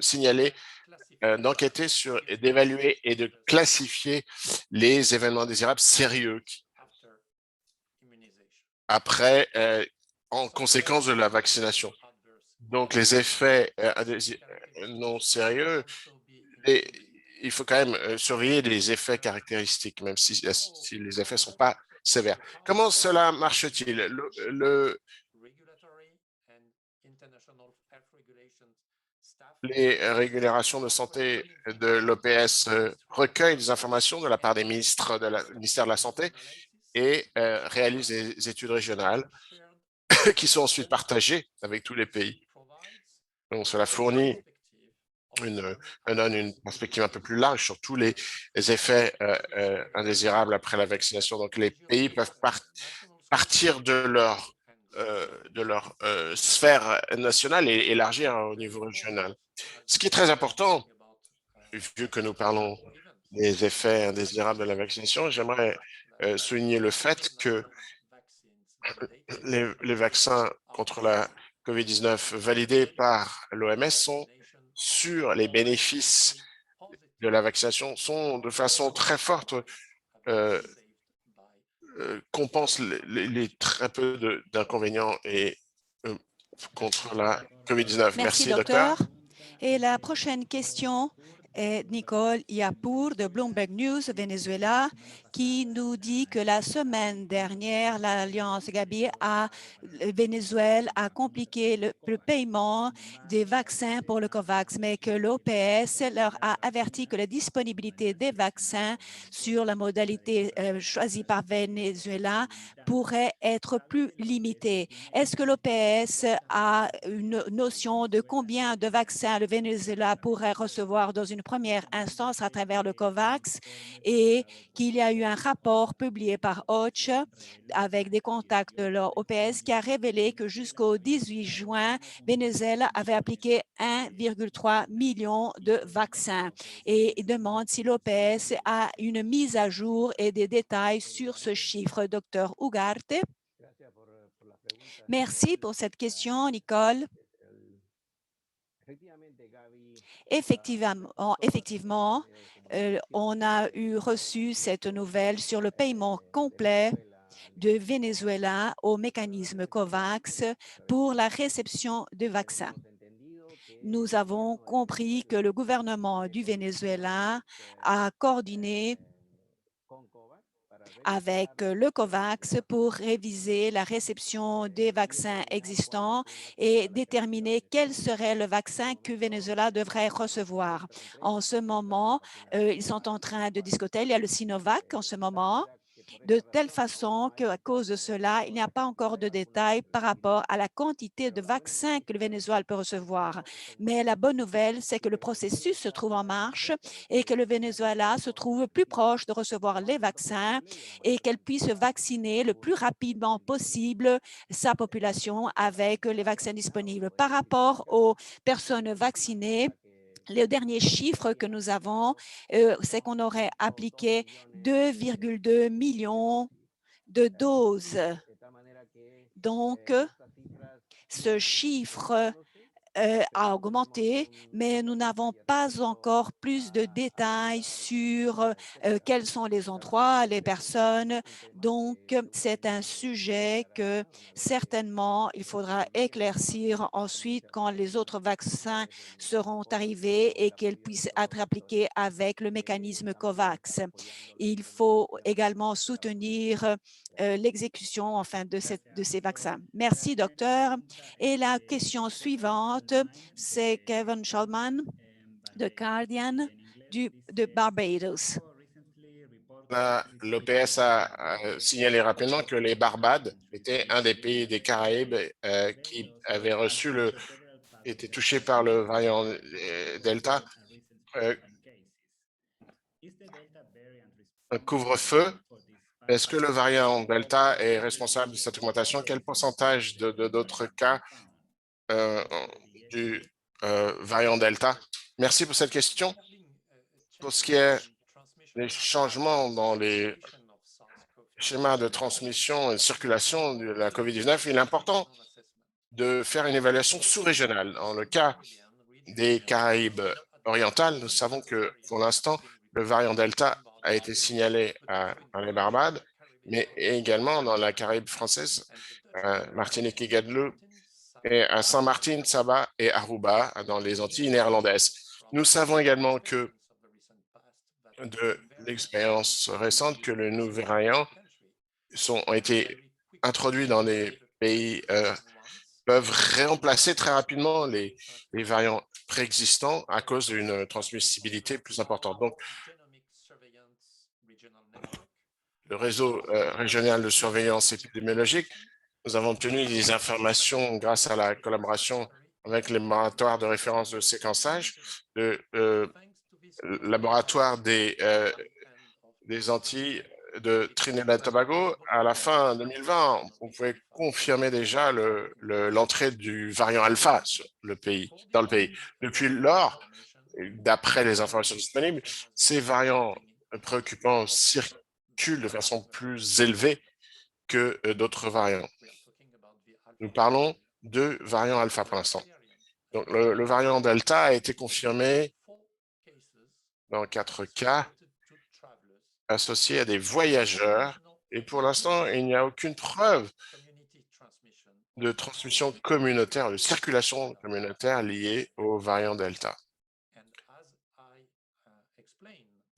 signaler, d'enquêter sur et d'évaluer et de classifier les événements indésirables sérieux après, en conséquence de la vaccination. Donc, les effets non sérieux, il faut quand même surveiller les effets caractéristiques, même si les effets ne sont pas sévères. Comment cela marche-t-il? Les régulations de santé de l'OPS recueillent des informations de la part des ministres ministère de la Santé et réalisent des études régionales qui sont ensuite partagées avec tous les pays. Donc, cela fournit donne une perspective un peu plus large sur tous les effets indésirables après la vaccination. Donc, les pays peuvent partir de leur sphère nationale et élargir au niveau régional. Ce qui est très important, vu que nous parlons des effets indésirables de la vaccination, j'aimerais souligner le fait que les vaccins contre la COVID-19 validés par l'OMS sont sur les bénéfices de la vaccination sont de façon très forte compensent les très peu d'inconvénients et contre la COVID-19. Merci, docteur. docteur. Et la prochaine question est Nicole Yapour de Bloomberg News Venezuela qui nous dit que la semaine dernière, l'Alliance Gavi à Venezuela a compliqué le paiement des vaccins pour le COVAX, mais que l'OPS leur a averti que la disponibilité des vaccins sur la modalité choisie par Venezuela pourrait être plus limitée. Est-ce que l'OPS a une notion de combien de vaccins le Venezuela pourrait recevoir dans une première instance à travers le COVAX et qu'il y a eu un rapport publié par OCH avec des contacts de l'OPS qui a révélé que jusqu'au 18 juin, Venezuela avait appliqué 1,3 million de vaccins et demande si l'OPS a une mise à jour et des détails sur ce chiffre. Docteur Ugarte. Merci pour cette question, Nicole. Effectivement, on a reçu cette nouvelle sur le paiement complet de Venezuela au mécanisme COVAX pour la réception de vaccins. Nous avons compris que le gouvernement du Venezuela a coordonné avec le COVAX pour réviser la réception des vaccins existants et déterminer quel serait le vaccin que Venezuela devrait recevoir. En ce moment, ils sont en train de discuter. Il y a le Sinovac en ce moment, de telle façon qu'à cause de cela, il n'y a pas encore de détails par rapport à la quantité de vaccins que le Venezuela peut recevoir. Mais la bonne nouvelle, c'est que le processus se trouve en marche et que le Venezuela se trouve plus proche de recevoir les vaccins et qu'elle puisse vacciner le plus rapidement possible sa population avec les vaccins disponibles. Par rapport aux personnes vaccinées, le dernier chiffre que nous avons, c'est qu'on aurait appliqué 2,2 millions de doses. Donc, ce chiffre a augmenté, mais nous n'avons pas encore plus de détails sur quels sont les endroits, les personnes. Donc, c'est un sujet que certainement il faudra éclaircir ensuite quand les autres vaccins seront arrivés et qu'ils puissent être appliqués avec le mécanisme COVAX. Il faut également soutenir l'exécution enfin, de ces vaccins. Merci, docteur. Et la question suivante, c'est Kevin Shulman de Guardian de Barbados. L'OPS a signalé rapidement que les Barbades étaient un des pays des Caraïbes qui avait était touché par le variant Delta. un couvre-feu. Est-ce que le variant Delta est responsable de cette augmentation? Quel pourcentage d'autres cas du variant Delta? Merci pour cette question. Pour ce qui est des changements dans les schémas de transmission et de circulation de la COVID-19, il est important de faire une évaluation sous-régionale. Dans le cas des Caraïbes orientales, nous savons que pour l'instant, le variant Delta a été signalé dans les Barbades, mais également dans la Caraïbe française, Martinique et Guadeloupe, et à Saint-Martin, Saba et Aruba, dans les Antilles néerlandaises. Nous savons également que de l'expérience récente que les nouveaux variants ont été introduits dans les pays peuvent remplacer très rapidement les variants préexistants à cause d'une transmissibilité plus importante. Donc, le réseau régional de surveillance épidémiologique, nous avons obtenu des informations grâce à la collaboration avec les laboratoires de référence de séquençage, le laboratoire des Antilles de Trinidad et Tobago. À la fin 2020, on pouvait confirmer déjà l'entrée du variant alpha dans le pays. Depuis lors, d'après les informations disponibles, ces variants préoccupants circulent de façon plus élevée que d'autres variants. Nous parlons de variant alpha pour l'instant. Donc, le variant delta a été confirmé dans 4 cas associés à des voyageurs et pour l'instant, il n'y a aucune preuve de transmission communautaire, de circulation communautaire liée au variant delta.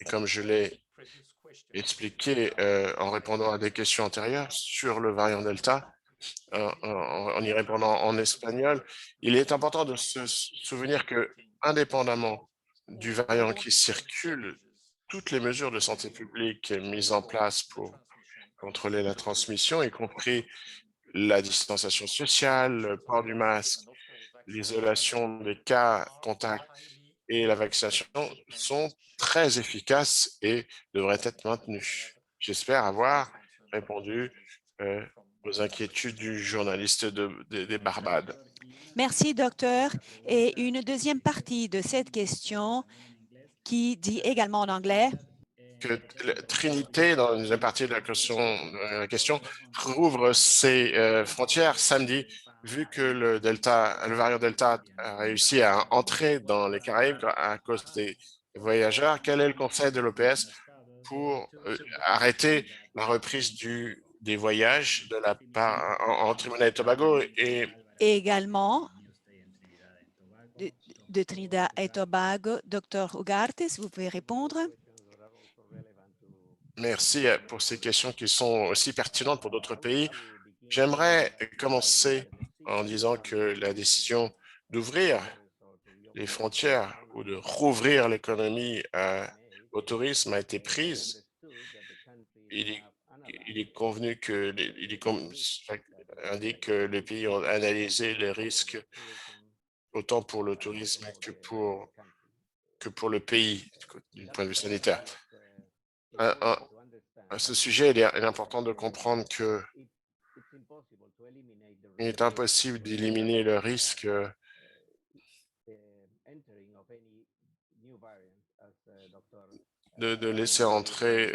Et comme je l'ai expliqué en répondant à des questions antérieures sur le variant delta, en y répondant en espagnol, il est important de se souvenir que, indépendamment du variant qui circule, toutes les mesures de santé publique mises en place pour contrôler la transmission, y compris la distanciation sociale, le port du masque, l'isolation des cas contacts et la vaccination sont très efficaces et devraient être maintenues. J'espère avoir répondu aux inquiétudes du journaliste des Barbades. Merci, docteur. Et une deuxième partie de cette question qui dit également en anglais. Que Trinité, dans une partie de la question, rouvre ses frontières samedi, vu que le variant Delta a réussi à entrer dans les Caraïbes à cause des voyageurs. Quel est le conseil de l'OPS pour arrêter la reprise des voyages de la part en Trinidad et Tobago et également de Trinidad et Tobago, Dr. Ugarte, vous pouvez répondre. Merci pour ces questions qui sont aussi pertinentes pour d'autres pays. J'aimerais commencer en disant que la décision d'ouvrir les frontières ou de rouvrir l'économie au tourisme a été prise. Il est convenu que indique que les pays ont analysé les risques autant pour le tourisme que pour le pays du point de vue sanitaire. À ce sujet, il est important de comprendre que il est impossible d'éliminer le risque de laisser entrer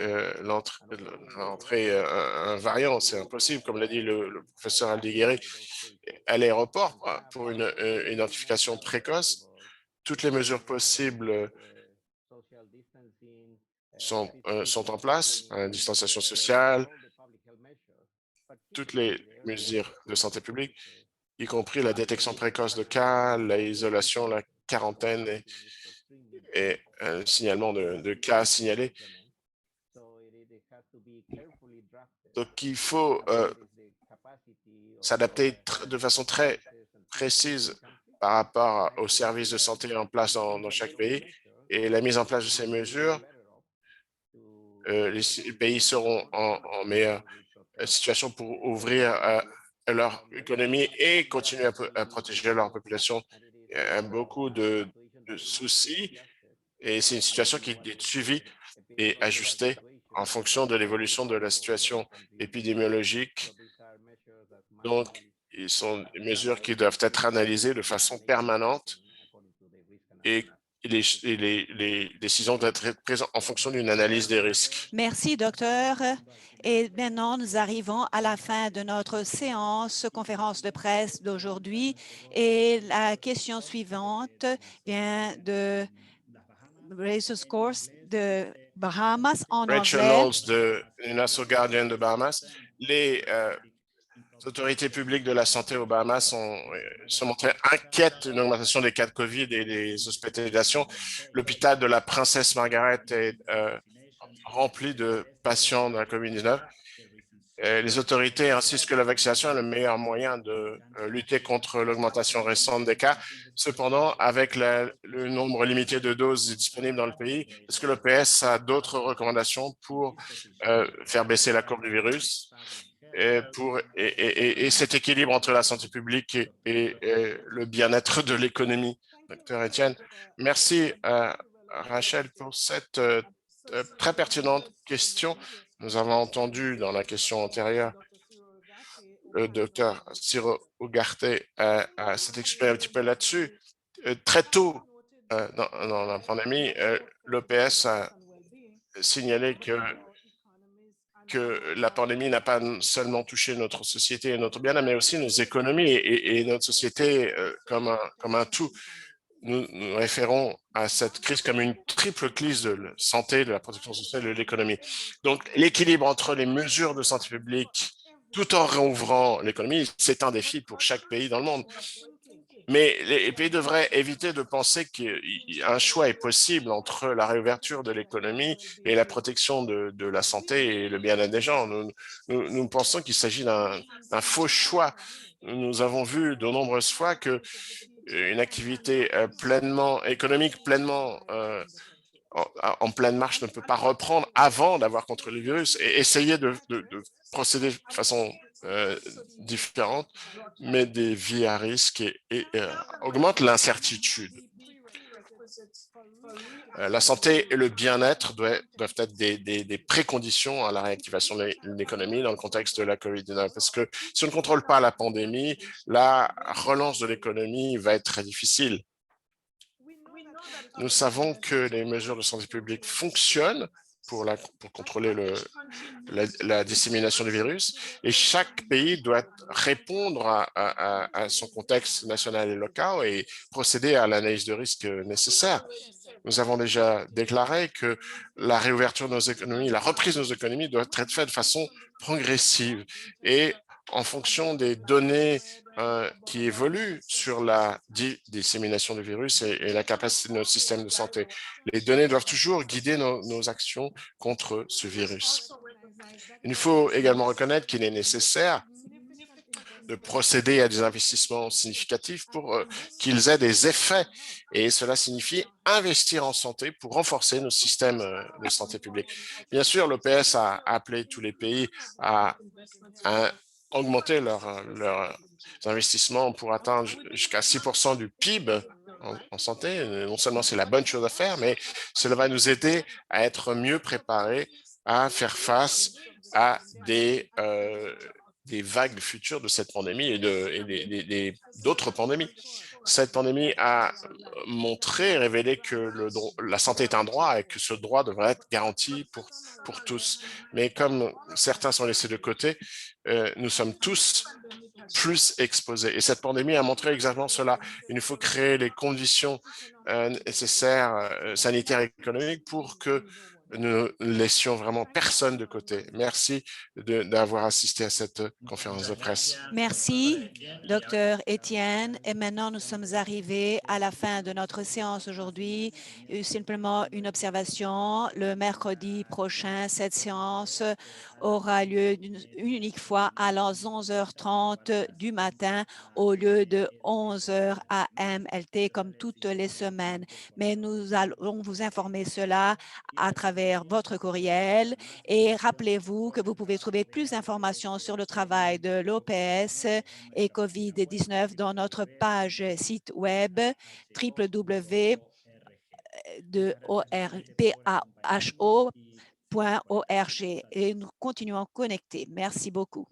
un variant. C'est impossible, comme l'a dit le professeur Aldigueri, à l'aéroport pour une identification précoce. Toutes les mesures possibles sont en place, distanciation sociale, toutes les mesures de santé publique, y compris la détection précoce de cas, l'isolation, la quarantaine et un signalement de cas signalés. Donc, il faut s'adapter de façon très précise par rapport aux services de santé en place dans chaque pays et la mise en place de ces mesures. Les pays seront en meilleure situation pour ouvrir leur économie et continuer à protéger leur population. Il y a beaucoup de soucis et c'est une situation qui est suivie et ajustées en fonction de l'évolution de la situation épidémiologique. Donc, ils sont des mesures qui doivent être analysées de façon permanente et les décisions doivent être prises en fonction d'une analyse des risques. Merci, docteur. Et maintenant, nous arrivons à la fin de notre conférence de presse d'aujourd'hui. Et la question suivante vient de Rachel Scores de Bahamas en Rachel anglais. Knowles de Nassau Guardian de Bahamas. Les autorités publiques de la santé aux Bahamas se montraient inquiètes d'une augmentation des cas de COVID et des hospitalisations. L'hôpital de la Princesse Margaret est rempli de patients de la COVID-19. Les autorités insistent que la vaccination est le meilleur moyen de lutter contre l'augmentation récente des cas. Cependant, avec le nombre limité de doses disponibles dans le pays, est-ce que l'OPS a d'autres recommandations pour faire baisser la courbe du virus et cet équilibre entre la santé publique et le bien-être de l'économie? Docteur Etienne, merci Rachel pour cette très pertinente question. Nous avons entendu dans la question antérieure le docteur Ciro Ugarte s'est exprimé un petit peu là-dessus. Très tôt dans la pandémie, l'OPS a signalé que la pandémie n'a pas seulement touché notre société et notre bien-être, mais aussi nos économies et notre société comme un tout. Nous référons à cette crise comme une triple crise de la santé, de la protection sociale et de l'économie. Donc, l'équilibre entre les mesures de santé publique tout en réouvrant l'économie, c'est un défi pour chaque pays dans le monde. Mais les pays devraient éviter de penser qu'un choix est possible entre la réouverture de l'économie et la protection de la santé et le bien-être des gens. Nous pensons qu'il s'agit d'un faux choix. Nous avons vu de nombreuses fois que une activité pleinement économique, pleinement en pleine marche ne peut pas reprendre avant d'avoir contrôlé le virus et essayer de procéder de façon différente, met des vies à risque et augmente l'incertitude. La santé et le bien-être doivent être des préconditions à la réactivation de l'économie dans le contexte de la COVID-19. Parce que si on ne contrôle pas la pandémie, la relance de l'économie va être très difficile. Nous savons que les mesures de santé publique fonctionnent pour contrôler la dissémination du virus et chaque pays doit répondre à son contexte national et local et procéder à l'analyse de risque nécessaire. Nous avons déjà déclaré que la réouverture de nos économies, la reprise de nos économies doit être faite de façon progressive et en fonction des données qui évoluent sur la dissémination du virus et la capacité de notre système de santé. Les données doivent toujours guider nos actions contre ce virus. Il faut également reconnaître qu'il est nécessaire de procéder à des investissements significatifs pour qu'ils aient des effets. Et cela signifie investir en santé pour renforcer nos systèmes de santé publique. Bien sûr, l'OPS a appelé tous les pays à augmenter leurs investissements pour atteindre jusqu'à 6% du PIB en santé. Non seulement c'est la bonne chose à faire, mais cela va nous aider à être mieux préparés à faire face à des vagues futures de cette pandémie et d'autres pandémies. Cette pandémie a montré, révélé que la santé est un droit et que ce droit devrait être garanti pour tous. Mais comme certains sont laissés de côté, nous sommes tous plus exposés. Et cette pandémie a montré exactement cela. Il nous faut créer les conditions nécessaires, sanitaires et économiques pour que nous ne laissions vraiment personne de côté. Merci d'avoir assisté à cette conférence de presse. Merci, docteur Etienne. Et maintenant, nous sommes arrivés à la fin de notre séance aujourd'hui. Simplement une observation. Le mercredi prochain, cette séance aura lieu une unique fois à 11h30 du matin au lieu de 11h AM LT comme toutes les semaines. Mais nous allons vous informer cela à travers votre courriel et rappelez-vous que vous pouvez trouver plus d'informations sur le travail de l'OPS et COVID-19 dans notre page site web www de PAHO.org et nous continuons connectés. Merci beaucoup.